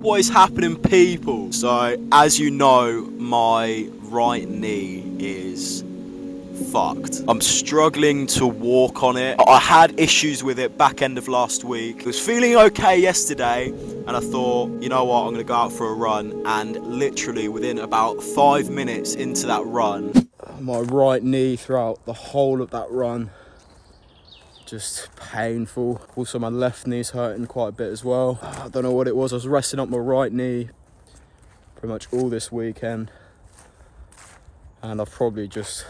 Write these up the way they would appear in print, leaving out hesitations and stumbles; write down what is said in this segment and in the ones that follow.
What is happening, people? So, as you know, my right knee is fucked. I'm struggling to walk on it. I had issues with it back end of last week. I was feeling okay yesterday, and I thought, you know what, I'm gonna go out for a run, and literally within about 5 minutes into that run, my right knee throughout the whole of that run, just painful. Also my left knee's hurting quite a bit as well. I don't know what it was. I was resting up my right knee pretty much all this weekend, and I've probably just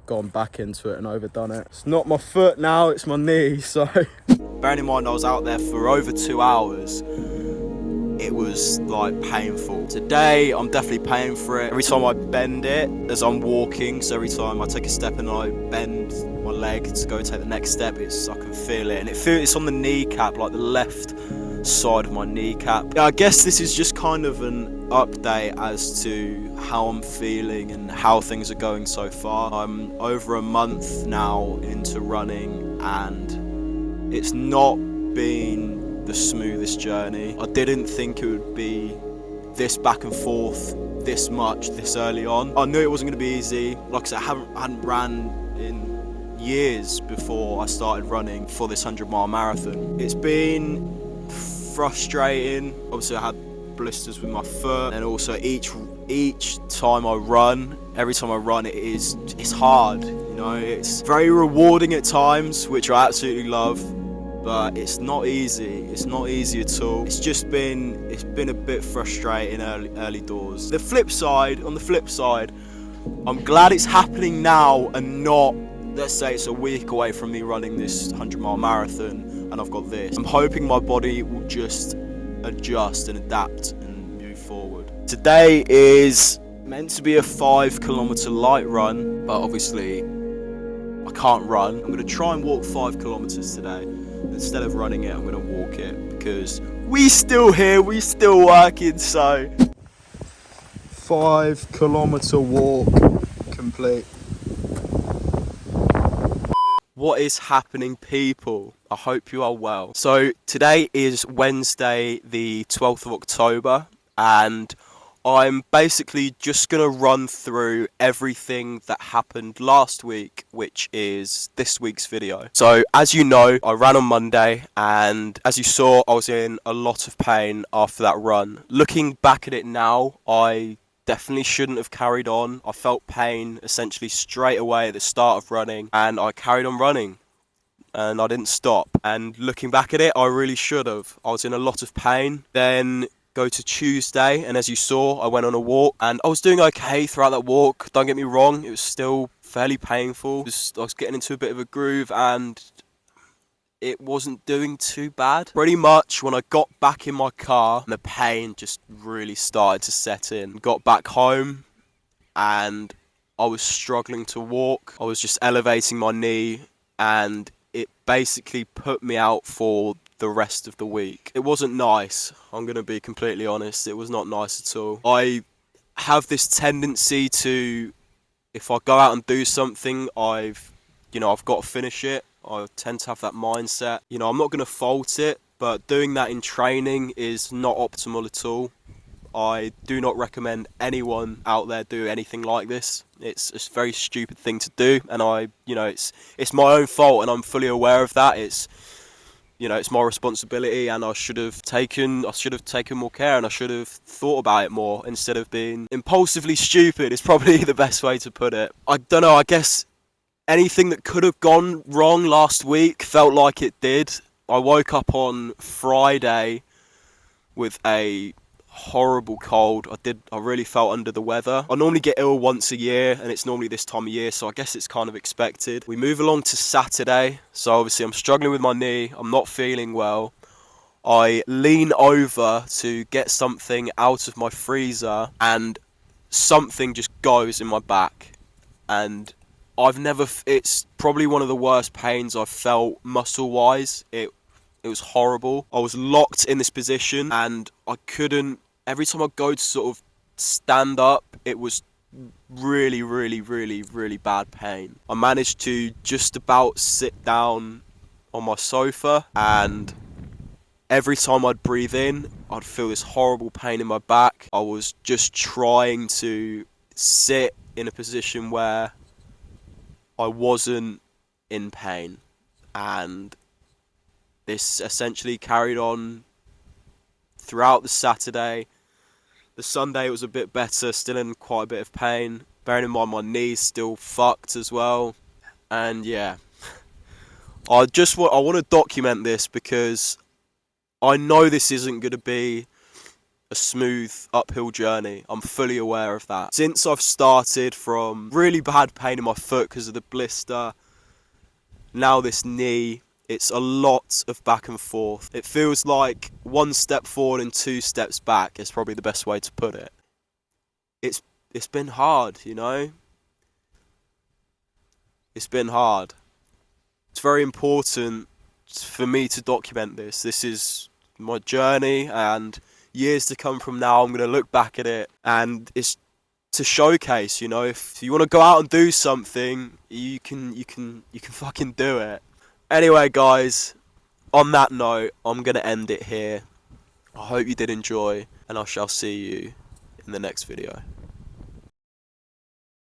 gone back into it and overdone it. It's not my foot now, it's my knee. So bearing in mind I was out there for over 2 hours, it was like painful. Today I'm definitely paying for it. Every time I bend it as I'm walking, so every time I take a step and I bend my leg to go take the next step, I can feel it, and it's on the kneecap, like the left side of my kneecap. I guess this is just kind of an update as to how I'm feeling and how things are going so far. I'm over a month now into running, and it's not been the smoothest journey. I didn't think it would be this back and forth this much this early on. I knew it wasn't going to be easy. Like I said, I hadn't ran in years before I started running for this 100-mile marathon. It's been frustrating. Obviously I had blisters with my foot, and also each time I run, every time I run, it's hard, you know. It's very rewarding at times, which I absolutely love, but it's not easy. It's not easy at all. It's been a bit frustrating early doors. On the flip side, I'm glad it's happening now and not, let's say it's a week away from me running this 100-mile marathon and I've got this. I'm hoping my body will just adjust and adapt and move forward. Today is meant to be a 5-kilometer light run, but obviously I can't run. I'm gonna try and walk 5 kilometers today. Instead of running it, I'm gonna walk it, because we still here, we still working. So 5-kilometer walk complete. What is happening, people? I hope you are well. So today is Wednesday the 12th of October, and I'm basically just going to run through everything that happened last week, which is this week's video. So as you know, I ran on Monday, and as you saw, I was in a lot of pain after that run. Looking back at it now, I definitely shouldn't have carried on. I felt pain essentially straight away at the start of running, and I carried on running and I didn't stop. And looking back at it, I really should have. I was in a lot of pain. Then go to Tuesday, and as you saw, I went on a walk, and I was doing okay throughout that walk. Don't get me wrong, it was still fairly painful. I was getting into a bit of a groove, and it wasn't doing too bad. Pretty much when I got back in my car, the pain just really started to set in. Got back home, and I was struggling to walk. I was just elevating my knee, and it basically put me out for the rest of the week. It wasn't nice, I'm gonna be completely honest. It was not nice at all. I have this tendency to, if I go out and do something, I've got to finish it. I tend to have that mindset. You know, I'm not gonna fault it, but doing that in training is not optimal at all. I do not recommend anyone out there do anything like this. It's a very stupid thing to do, and it's my own fault, and I'm fully aware of that. It's my responsibility, and I should have taken more care, and I should have thought about it more instead of being impulsively stupid. Is probably the best way to put it. I don't know, I guess anything that could have gone wrong last week felt like it did. I woke up on Friday with a horrible cold. I really felt under the weather. I normally get ill once a year, and it's normally this time of year, so I guess it's kind of expected. We move along to Saturday, so obviously I'm struggling with my knee. I'm not feeling well. I lean over to get something out of my freezer, and something just goes in my back, and it's probably one of the worst pains I've felt muscle-wise. It was horrible. I was locked in this position, and I couldn't, every time I go to sort of stand up, it was really, really, really, really bad pain. I managed to just about sit down on my sofa, and every time I'd breathe in, I'd feel this horrible pain in my back. I was just trying to sit in a position where I wasn't in pain, and this essentially carried on throughout the Saturday. The Sunday was a bit better, still in quite a bit of pain. Bearing in mind my knee's still fucked as well. And yeah, I want to document this because I know this isn't going to be a smooth uphill journey. I'm fully aware of that. Since I've started from really bad pain in my foot because of the blister, now this knee, it's a lot of back and forth. It feels like one step forward and two steps back is probably the best way to put it. It's been hard, you know? It's been hard. It's very important for me to document this. This is my journey, and years to come from now, I'm going to look back at it, and it's to showcase, you know, if you want to go out and do something, you can fucking do it. Anyway, guys, on that note, I'm going to end it here. I hope you did enjoy, and I shall see you in the next video.